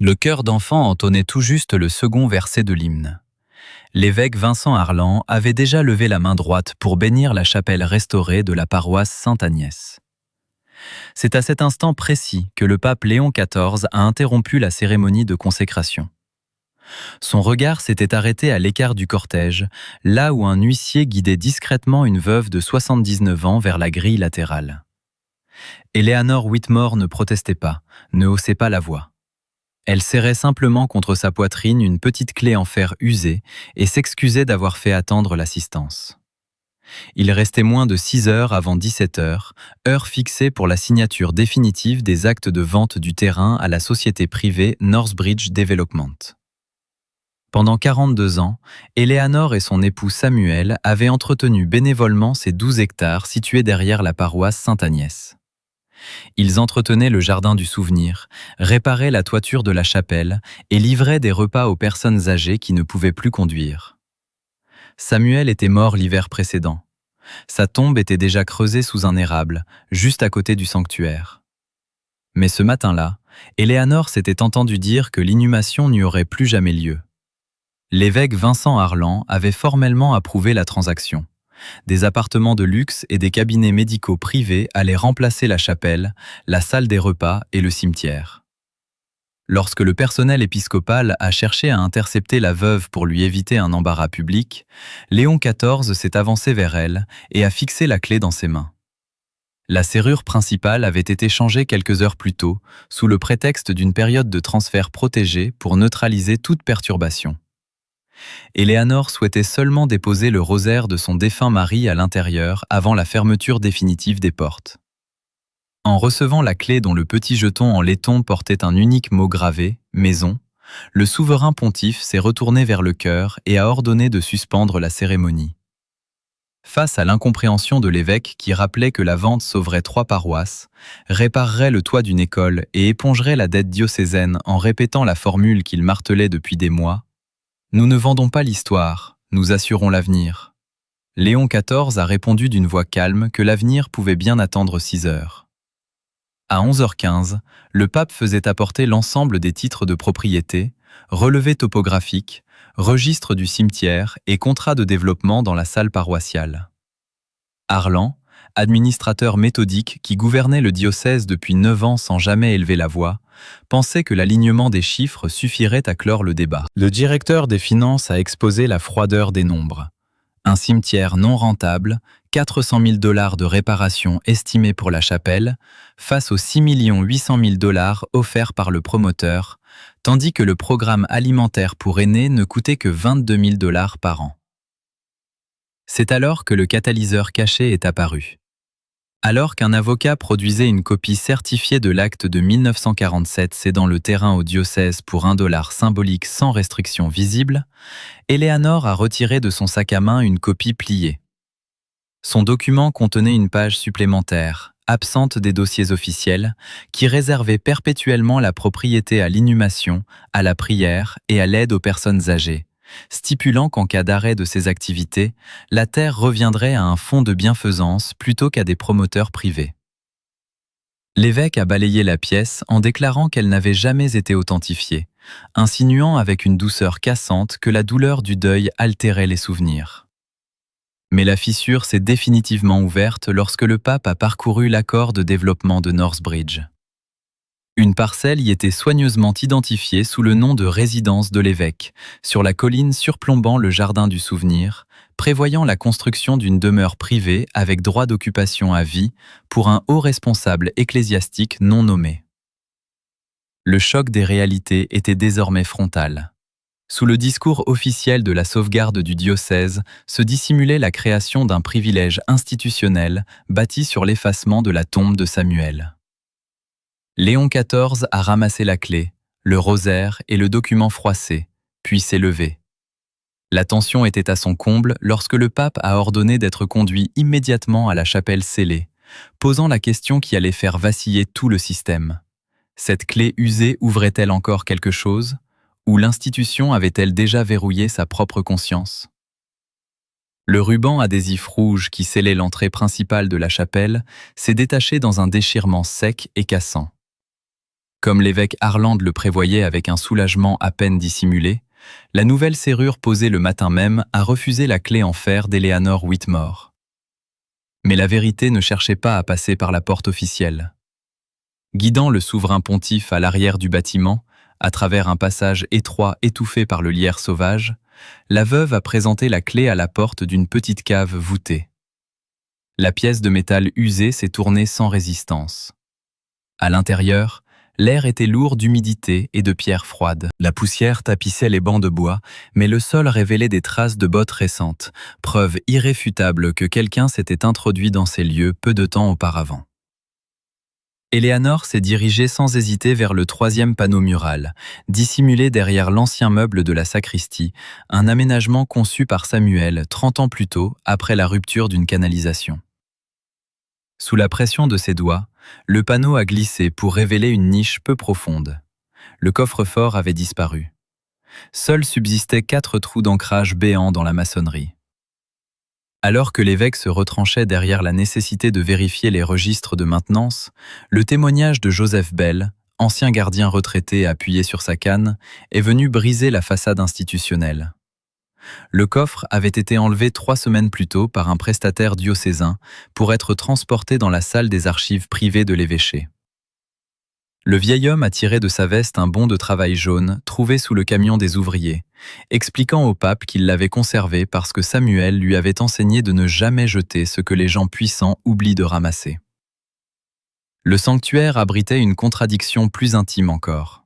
Le chœur d'enfants entonnait tout juste le second verset de l'hymne. L'évêque Vincent Harlan avait déjà levé la main droite pour bénir la chapelle restaurée de la paroisse Sainte-Agnès. C'est à cet instant précis que le pape Léon XIV a interrompu la cérémonie de consécration. Son regard s'était arrêté à l'écart du cortège, là où un huissier guidait discrètement une veuve de 79 ans vers la grille latérale. Eleanor Whitmore ne protestait pas, ne haussait pas la voix. Elle serrait simplement contre sa poitrine une petite clé en fer usée et s'excusait d'avoir fait attendre l'assistance. Il restait moins de 6 heures avant 17 heures, heure fixée pour la signature définitive des actes de vente du terrain à la société privée Northbridge Development. Pendant 42 ans, Eleanor et son époux Samuel avaient entretenu bénévolement ces 12 hectares situés derrière la paroisse Sainte-Agnès. Ils entretenaient le jardin du souvenir, réparaient la toiture de la chapelle et livraient des repas aux personnes âgées qui ne pouvaient plus conduire. Samuel était mort l'hiver précédent. Sa tombe était déjà creusée sous un érable, juste à côté du sanctuaire. Mais ce matin-là, Eleanor s'était entendu dire que l'inhumation n'y aurait plus jamais lieu. L'évêque Vincent Harlan avait formellement approuvé la transaction. Des appartements de luxe et des cabinets médicaux privés allaient remplacer la chapelle, la salle des repas et le cimetière. Lorsque le personnel épiscopal a cherché à intercepter la veuve pour lui éviter un embarras public, Léon XIV s'est avancé vers elle et a fixé la clé dans ses mains. La serrure principale avait été changée quelques heures plus tôt, sous le prétexte d'une période de transfert protégée pour neutraliser toute perturbation. Eleanor souhaitait seulement déposer le rosaire de son défunt mari à l'intérieur avant la fermeture définitive des portes. En recevant la clé dont le petit jeton en laiton portait un unique mot gravé, « Maison », le souverain pontife s'est retourné vers le chœur et a ordonné de suspendre la cérémonie. Face à l'incompréhension de l'évêque qui rappelait que la vente sauverait 3 paroisses, réparerait le toit d'une école et épongerait la dette diocésaine en répétant la formule qu'il martelait depuis des mois, « Nous ne vendons pas l'histoire, nous assurons l'avenir ». Léon XIV a répondu d'une voix calme que l'avenir pouvait bien attendre 6 heures. À 11h15, le pape faisait apporter l'ensemble des titres de propriété, relevés topographiques, registre du cimetière et contrat de développement dans la salle paroissiale. Harlan, administrateur méthodique qui gouvernait le diocèse depuis 9 ans sans jamais élever la voix, pensait que l'alignement des chiffres suffirait à clore le débat. Le directeur des finances a exposé la froideur des nombres. Un cimetière non rentable, 400 000 $ de réparation estimée pour la chapelle, face aux 6 800 000 $ offerts par le promoteur, tandis que le programme alimentaire pour aînés ne coûtait que 22 000 $ par an. C'est alors que le catalyseur caché est apparu. Alors qu'un avocat produisait une copie certifiée de l'acte de 1947 cédant le terrain au diocèse pour $1 symbolique sans restriction visible, Eleanor a retiré de son sac à main une copie pliée. Son document contenait une page supplémentaire, absente des dossiers officiels, qui réservait perpétuellement la propriété à l'inhumation, à la prière et à l'aide aux personnes âgées, stipulant qu'en cas d'arrêt de ces activités, la terre reviendrait à un fonds de bienfaisance plutôt qu'à des promoteurs privés. L'évêque a balayé la pièce en déclarant qu'elle n'avait jamais été authentifiée, insinuant avec une douceur cassante que la douleur du deuil altérait les souvenirs. Mais la fissure s'est définitivement ouverte lorsque le pape a parcouru l'accord de développement de Northbridge. Une parcelle y était soigneusement identifiée sous le nom de résidence de l'évêque, sur la colline surplombant le jardin du souvenir, prévoyant la construction d'une demeure privée avec droit d'occupation à vie pour un haut responsable ecclésiastique non nommé. Le choc des réalités était désormais frontal. Sous le discours officiel de la sauvegarde du diocèse se dissimulait la création d'un privilège institutionnel bâti sur l'effacement de la tombe de Samuel. Léon XIV a ramassé la clé, le rosaire et le document froissé, puis s'est levé. La tension était à son comble lorsque le pape a ordonné d'être conduit immédiatement à la chapelle scellée, posant la question qui allait faire vaciller tout le système. Cette clé usée ouvrait-elle encore quelque chose ? Ou l'institution avait-elle déjà verrouillé sa propre conscience ? Le ruban adhésif rouge qui scellait l'entrée principale de la chapelle s'est détaché dans un déchirement sec et cassant. Comme l'évêque Harland le prévoyait avec un soulagement à peine dissimulé, la nouvelle serrure posée le matin même a refusé la clé en fer d'Eleanor Whitmore. Mais la vérité ne cherchait pas à passer par la porte officielle. Guidant le souverain pontife à l'arrière du bâtiment, à travers un passage étroit étouffé par le lierre sauvage, la veuve a présenté la clé à la porte d'une petite cave voûtée. La pièce de métal usée s'est tournée sans résistance. À l'intérieur, l'air était lourd d'humidité et de pierres froides. La poussière tapissait les bancs de bois, mais le sol révélait des traces de bottes récentes, preuve irréfutable que quelqu'un s'était introduit dans ces lieux peu de temps auparavant. Eleanor s'est dirigée sans hésiter vers le 3e panneau mural, dissimulé derrière l'ancien meuble de la sacristie, un aménagement conçu par Samuel 30 ans plus tôt, après la rupture d'une canalisation. Sous la pression de ses doigts, le panneau a glissé pour révéler une niche peu profonde. Le coffre-fort avait disparu. Seuls subsistaient 4 trous d'ancrage béants dans la maçonnerie. Alors que l'évêque se retranchait derrière la nécessité de vérifier les registres de maintenance, le témoignage de Joseph Bell, ancien gardien retraité appuyé sur sa canne, est venu briser la façade institutionnelle. Le coffre avait été enlevé 3 semaines plus tôt par un prestataire diocésain pour être transporté dans la salle des archives privées de l'évêché. Le vieil homme a tiré de sa veste un bon de travail jaune trouvé sous le camion des ouvriers, expliquant au pape qu'il l'avait conservé parce que Samuel lui avait enseigné de ne jamais jeter ce que les gens puissants oublient de ramasser. Le sanctuaire abritait une contradiction plus intime encore.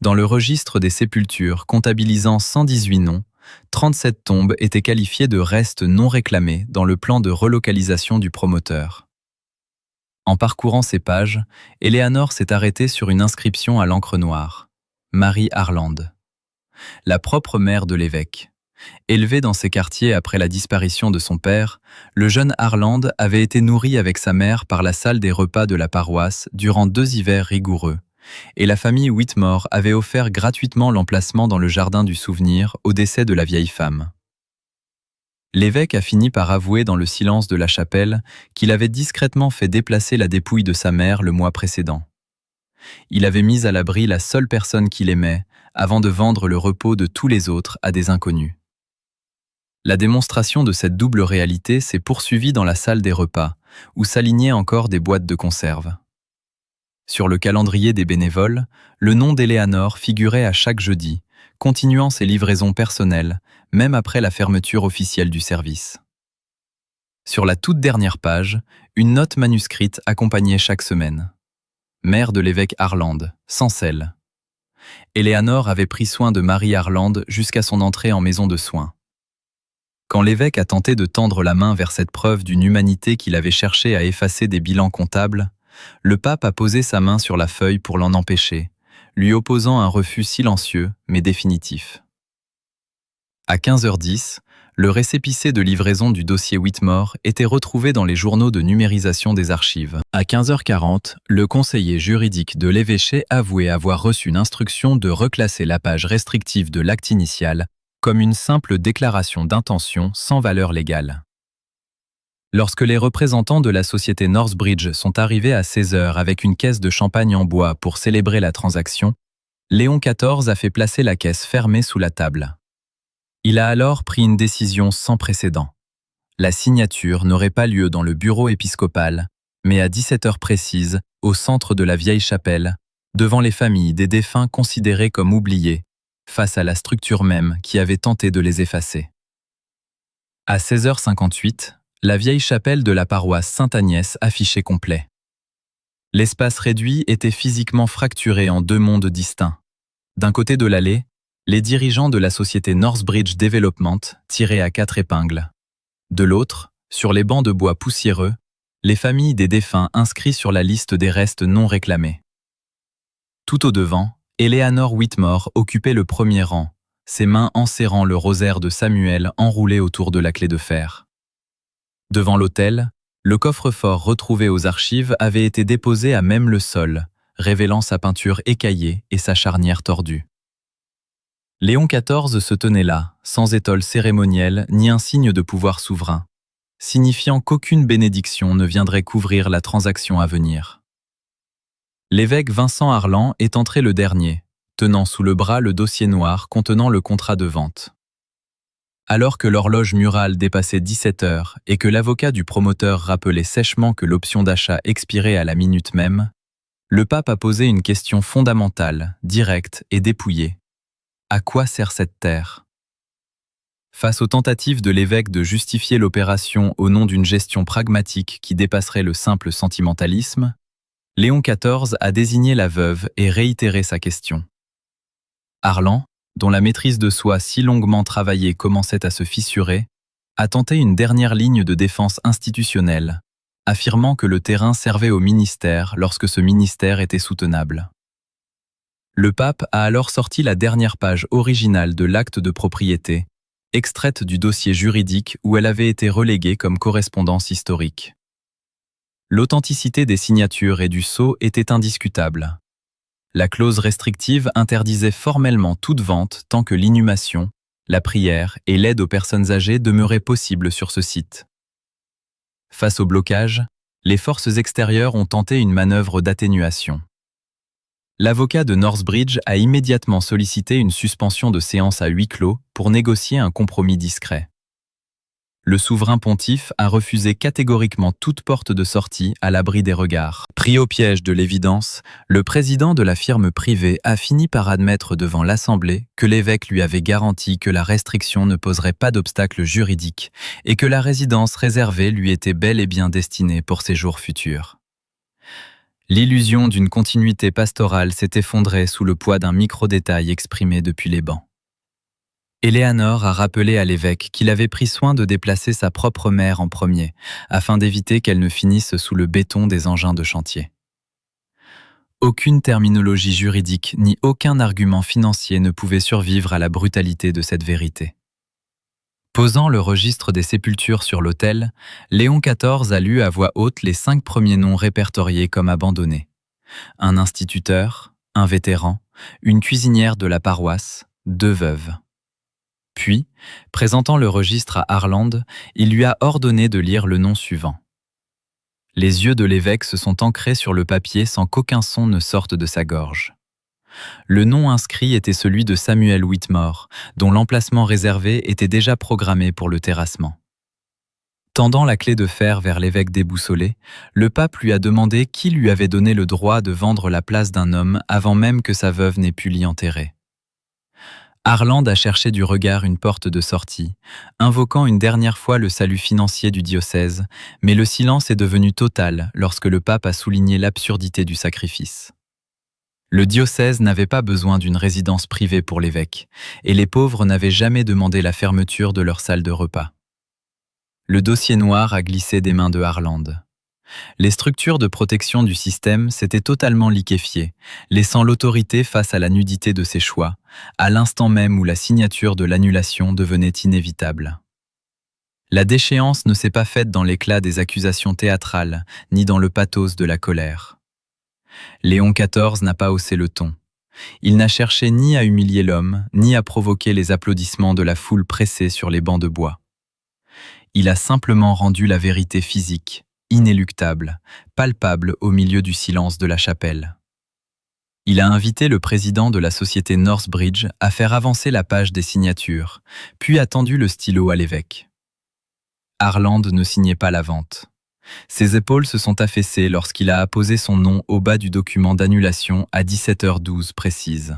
Dans le registre des sépultures comptabilisant 118 noms, 37 tombes étaient qualifiées de restes non réclamés dans le plan de relocalisation du promoteur. En parcourant ces pages, Eleanor s'est arrêtée sur une inscription à l'encre noire. Marie Harland. La propre mère de l'évêque. Élevé dans ces quartiers après la disparition de son père, le jeune Harland avait été nourri avec sa mère par la salle des repas de la paroisse durant 2 hivers rigoureux, et la famille Whitmore avait offert gratuitement l'emplacement dans le jardin du souvenir au décès de la vieille femme. L'évêque a fini par avouer dans le silence de la chapelle qu'il avait discrètement fait déplacer la dépouille de sa mère le mois précédent. Il avait mis à l'abri la seule personne qu'il aimait avant de vendre le repos de tous les autres à des inconnus. La démonstration de cette double réalité s'est poursuivie dans la salle des repas, où s'alignaient encore des boîtes de conserve. Sur le calendrier des bénévoles, le nom d'Eleanor figurait à chaque jeudi, continuant ses livraisons personnelles, même après la fermeture officielle du service. Sur la toute dernière page, une note manuscrite accompagnait chaque semaine. Mère de l'évêque Harland, sans sel. Eleanor avait pris soin de Marie Harland jusqu'à son entrée en maison de soins. Quand l'évêque a tenté de tendre la main vers cette preuve d'une humanité qu'il avait cherché à effacer des bilans comptables, le pape a posé sa main sur la feuille pour l'en empêcher, lui opposant un refus silencieux mais définitif. À 15h10, le récépissé de livraison du dossier Whitmore était retrouvé dans les journaux de numérisation des archives. À 15h40, le conseiller juridique de l'évêché avouait avoir reçu une instruction de reclasser la page restrictive de l'acte initial comme une simple déclaration d'intention sans valeur légale. Lorsque les représentants de la société Northbridge sont arrivés à 16h avec une caisse de champagne en bois pour célébrer la transaction, Léon XIV a fait placer la caisse fermée sous la table. Il a alors pris une décision sans précédent. La signature n'aurait pas lieu dans le bureau épiscopal, mais à 17h précises, au centre de la vieille chapelle, devant les familles des défunts considérés comme oubliés, face à la structure même qui avait tenté de les effacer. À 16h58, la vieille chapelle de la paroisse Sainte-Agnès affichait complet. L'espace réduit était physiquement fracturé en 2 mondes distincts. D'un côté de l'allée, les dirigeants de la société Northbridge Development tiraient à 4 épingles. De l'autre, sur les bancs de bois poussiéreux, les familles des défunts inscrits sur la liste des restes non réclamés. Tout au devant, Eleanor Whitmore occupait le premier rang, ses mains enserrant le rosaire de Samuel enroulé autour de la clé de fer. Devant l'autel, le coffre-fort retrouvé aux archives avait été déposé à même le sol, révélant sa peinture écaillée et sa charnière tordue. Léon XIV se tenait là, sans étole cérémonielle ni un signe de pouvoir souverain, signifiant qu'aucune bénédiction ne viendrait couvrir la transaction à venir. L'évêque Vincent Harlan est entré le dernier, tenant sous le bras le dossier noir contenant le contrat de vente. Alors que l'horloge murale dépassait 17 heures et que l'avocat du promoteur rappelait sèchement que l'option d'achat expirait à la minute même, le pape a posé une question fondamentale, directe et dépouillée. À quoi sert cette terre ? Face aux tentatives de l'évêque de justifier l'opération au nom d'une gestion pragmatique qui dépasserait le simple sentimentalisme, Léon XIV a désigné la veuve et réitéré sa question. Harlan, dont la maîtrise de soi si longuement travaillée commençait à se fissurer, a tenté une dernière ligne de défense institutionnelle, affirmant que le terrain servait au ministère lorsque ce ministère était soutenable. Le pape a alors sorti la dernière page originale de l'acte de propriété, extraite du dossier juridique où elle avait été reléguée comme correspondance historique. L'authenticité des signatures et du sceau était indiscutable. La clause restrictive interdisait formellement toute vente tant que l'inhumation, la prière et l'aide aux personnes âgées demeuraient possibles sur ce site. Face au blocage, les forces extérieures ont tenté une manœuvre d'atténuation. L'avocat de Northbridge a immédiatement sollicité une suspension de séance à huis clos pour négocier un compromis discret. Le souverain pontife a refusé catégoriquement toute porte de sortie à l'abri des regards. Pris au piège de l'évidence, le président de la firme privée a fini par admettre devant l'Assemblée que l'évêque lui avait garanti que la restriction ne poserait pas d'obstacle juridique et que la résidence réservée lui était bel et bien destinée pour ses jours futurs. L'illusion d'une continuité pastorale s'est effondrée sous le poids d'un micro-détail exprimé depuis les bancs. Éléanore a rappelé à l'évêque qu'il avait pris soin de déplacer sa propre mère en premier, afin d'éviter qu'elle ne finisse sous le béton des engins de chantier. Aucune terminologie juridique ni aucun argument financier ne pouvait survivre à la brutalité de cette vérité. Posant le registre des sépultures sur l'autel, Léon XIV a lu à voix haute les 5 premiers noms répertoriés comme abandonnés. Un instituteur, un vétéran, une cuisinière de la paroisse, 2 veuves. Puis, présentant le registre à Harlan, il lui a ordonné de lire le nom suivant. Les yeux de l'évêque se sont ancrés sur le papier sans qu'aucun son ne sorte de sa gorge. Le nom inscrit était celui de Samuel Whitmore, dont l'emplacement réservé était déjà programmé pour le terrassement. Tendant la clé de fer vers l'évêque déboussolé, le pape lui a demandé qui lui avait donné le droit de vendre la place d'un homme avant même que sa veuve n'ait pu l'y enterrer. Harlan a cherché du regard une porte de sortie, invoquant une dernière fois le salut financier du diocèse, mais le silence est devenu total lorsque le pape a souligné l'absurdité du sacrifice. Le diocèse n'avait pas besoin d'une résidence privée pour l'évêque, et les pauvres n'avaient jamais demandé la fermeture de leur salle de repas. Le dossier noir a glissé des mains de Harlan. Les structures de protection du système s'étaient totalement liquéfiées, laissant l'autorité face à la nudité de ses choix, à l'instant même où la signature de l'annulation devenait inévitable. La déchéance ne s'est pas faite dans l'éclat des accusations théâtrales, ni dans le pathos de la colère. Léon XIV n'a pas haussé le ton. Il n'a cherché ni à humilier l'homme, ni à provoquer les applaudissements de la foule pressée sur les bancs de bois. Il a simplement rendu la vérité physique, inéluctable, palpable au milieu du silence de la chapelle. Il a invité le président de la société Northbridge à faire avancer la page des signatures, puis a tendu le stylo à l'évêque. Harlan ne signait pas la vente. Ses épaules se sont affaissées lorsqu'il a apposé son nom au bas du document d'annulation à 17h12 précise.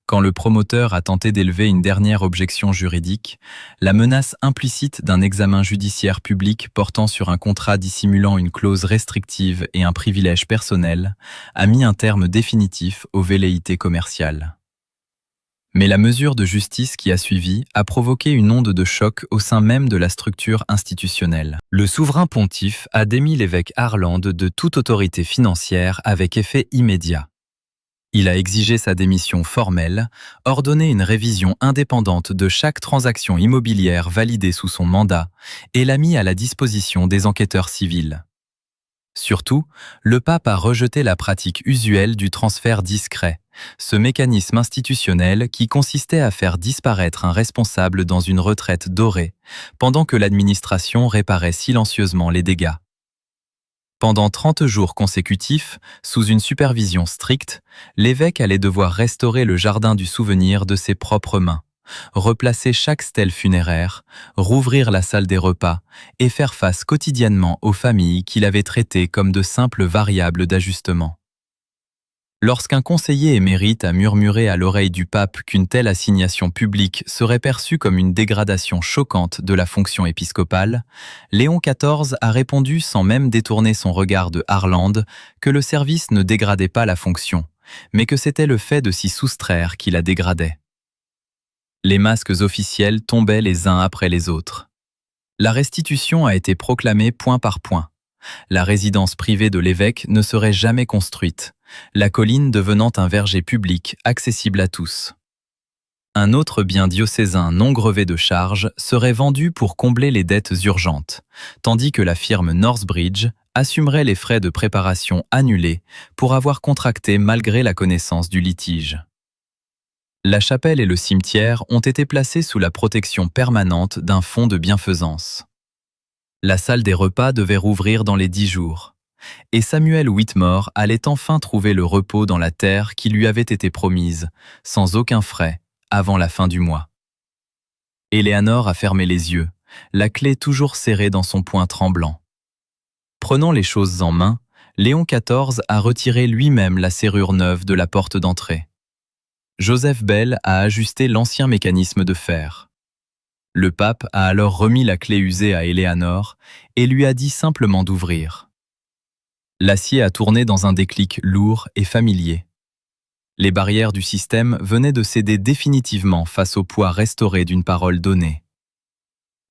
Quand le promoteur a tenté d'élever une dernière objection juridique, la menace implicite d'un examen judiciaire public portant sur un contrat dissimulant une clause restrictive et un privilège personnel a mis un terme définitif aux velléités commerciales. Mais la mesure de justice qui a suivi a provoqué une onde de choc au sein même de la structure institutionnelle. Le souverain pontife a démis l'évêque Harlan de toute autorité financière avec effet immédiat. Il a exigé sa démission formelle, ordonné une révision indépendante de chaque transaction immobilière validée sous son mandat et l'a mis à la disposition des enquêteurs civils. Surtout, le pape a rejeté la pratique usuelle du transfert discret, ce mécanisme institutionnel qui consistait à faire disparaître un responsable dans une retraite dorée, pendant que l'administration réparait silencieusement les dégâts. Pendant 30 jours consécutifs, sous une supervision stricte, l'évêque allait devoir restaurer le jardin du souvenir de ses propres mains, replacer chaque stèle funéraire, rouvrir la salle des repas et faire face quotidiennement aux familles qu'il avait traitées comme de simples variables d'ajustement. Lorsqu'un conseiller émérite a murmuré à l'oreille du pape qu'une telle assignation publique serait perçue comme une dégradation choquante de la fonction épiscopale, Léon XIV a répondu sans même détourner son regard de Harland que le service ne dégradait pas la fonction, mais que c'était le fait de s'y soustraire qui la dégradait. Les masques officiels tombaient les uns après les autres. La restitution a été proclamée point par point. La résidence privée de l'évêque ne serait jamais construite, la colline devenant un verger public accessible à tous. Un autre bien diocésain non grevé de charges serait vendu pour combler les dettes urgentes, tandis que la firme Northbridge assumerait les frais de préparation annulés pour avoir contracté malgré la connaissance du litige. La chapelle et le cimetière ont été placés sous la protection permanente d'un fonds de bienfaisance. La salle des repas devait rouvrir dans les 10 jours. Et Samuel Whitmore allait enfin trouver le repos dans la terre qui lui avait été promise, sans aucun frais, avant la fin du mois. Éléanore a fermé les yeux, la clé toujours serrée dans son poing tremblant. Prenant les choses en main, Léon XIV a retiré lui-même la serrure neuve de la porte d'entrée. Joseph Bell a ajusté l'ancien mécanisme de fer. Le pape a alors remis la clé usée à Éléanore et lui a dit simplement d'ouvrir. L'acier a tourné dans un déclic lourd et familier. Les barrières du système venaient de céder définitivement face au poids restauré d'une parole donnée.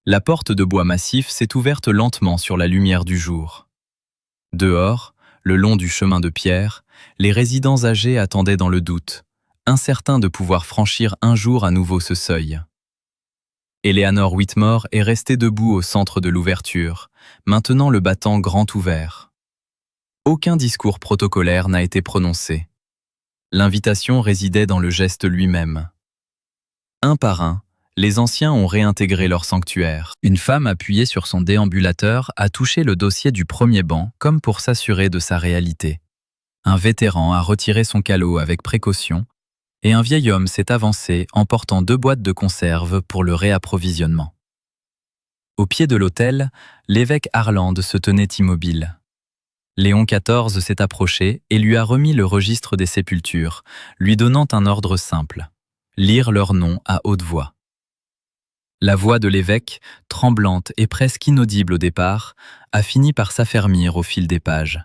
La porte de bois massif s'est ouverte lentement sur la lumière du jour. Dehors, le long du chemin de pierre, les résidents âgés attendaient dans le doute, incertains de pouvoir franchir un jour à nouveau ce seuil. Éléanore Whitmore est restée debout au centre de l'ouverture, maintenant le battant grand ouvert. Aucun discours protocolaire n'a été prononcé. L'invitation résidait dans le geste lui-même. Un par un, les anciens ont réintégré leur sanctuaire. Une femme appuyée sur son déambulateur a touché le dossier du premier banc comme pour s'assurer de sa réalité. Un vétéran a retiré son calot avec précaution et un vieil homme s'est avancé en portant 2 boîtes de conserve pour le réapprovisionnement. Au pied de l'autel, l'évêque Harland se tenait immobile. Léon XIV s'est approché et lui a remis le registre des sépultures, lui donnant un ordre simple, lire leurs noms à haute voix. La voix de l'évêque, tremblante et presque inaudible au départ, a fini par s'affermir au fil des pages.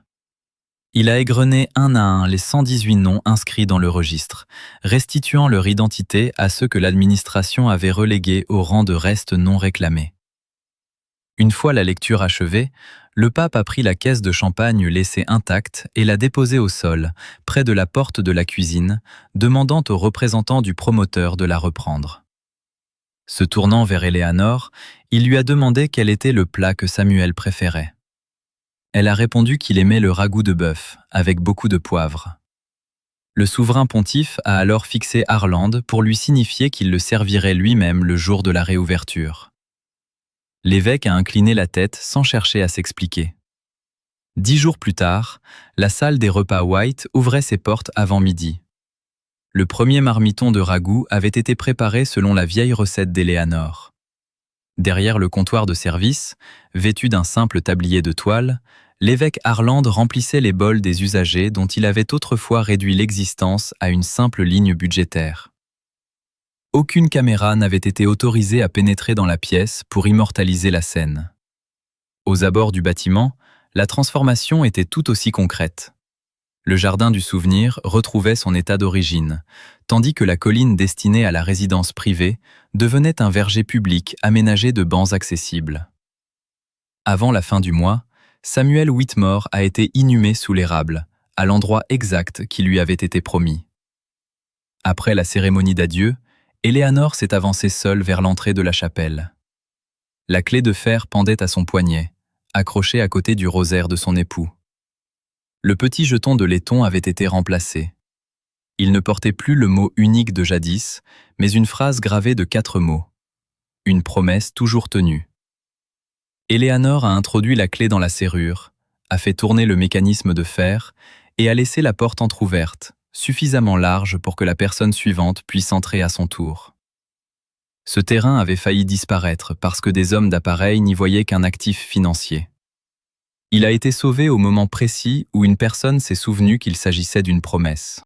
Il a égrené un à un les 118 noms inscrits dans le registre, restituant leur identité à ceux que l'administration avait relégués au rang de restes non réclamés. Une fois la lecture achevée, le pape a pris la caisse de champagne laissée intacte et l'a déposée au sol, près de la porte de la cuisine, demandant aux représentants du promoteur de la reprendre. Se tournant vers Éléanore, il lui a demandé quel était le plat que Samuel préférait. Elle a répondu qu'il aimait le ragoût de bœuf, avec beaucoup de poivre. Le souverain pontife a alors fixé Harland pour lui signifier qu'il le servirait lui-même le jour de la réouverture. L'évêque a incliné la tête sans chercher à s'expliquer. 10 jours plus tard, la salle des repas White ouvrait ses portes avant midi. Le premier marmiton de ragoût avait été préparé selon la vieille recette d'Éléanore. Derrière le comptoir de service, vêtu d'un simple tablier de toile, l'évêque Harland remplissait les bols des usagers dont il avait autrefois réduit l'existence à une simple ligne budgétaire. Aucune caméra n'avait été autorisée à pénétrer dans la pièce pour immortaliser la scène. Aux abords du bâtiment, la transformation était tout aussi concrète. Le jardin du souvenir retrouvait son état d'origine, tandis que la colline destinée à la résidence privée devenait un verger public aménagé de bancs accessibles. Avant la fin du mois, Samuel Whitmore a été inhumé sous l'érable, à l'endroit exact qui lui avait été promis. Après la cérémonie d'adieu, Éléanore s'est avancée seule vers l'entrée de la chapelle. La clé de fer pendait à son poignet, accrochée à côté du rosaire de son époux. Le petit jeton de laiton avait été remplacé. Il ne portait plus le mot unique de jadis, mais une phrase gravée de 4 mots. Une promesse toujours tenue. Éléanore a introduit la clé dans la serrure, a fait tourner le mécanisme de fer et a laissé la porte entr'ouverte, suffisamment large pour que la personne suivante puisse entrer à son tour. Ce terrain avait failli disparaître parce que des hommes d'appareil n'y voyaient qu'un actif financier. Il a été sauvé au moment précis où une personne s'est souvenue qu'il s'agissait d'une promesse.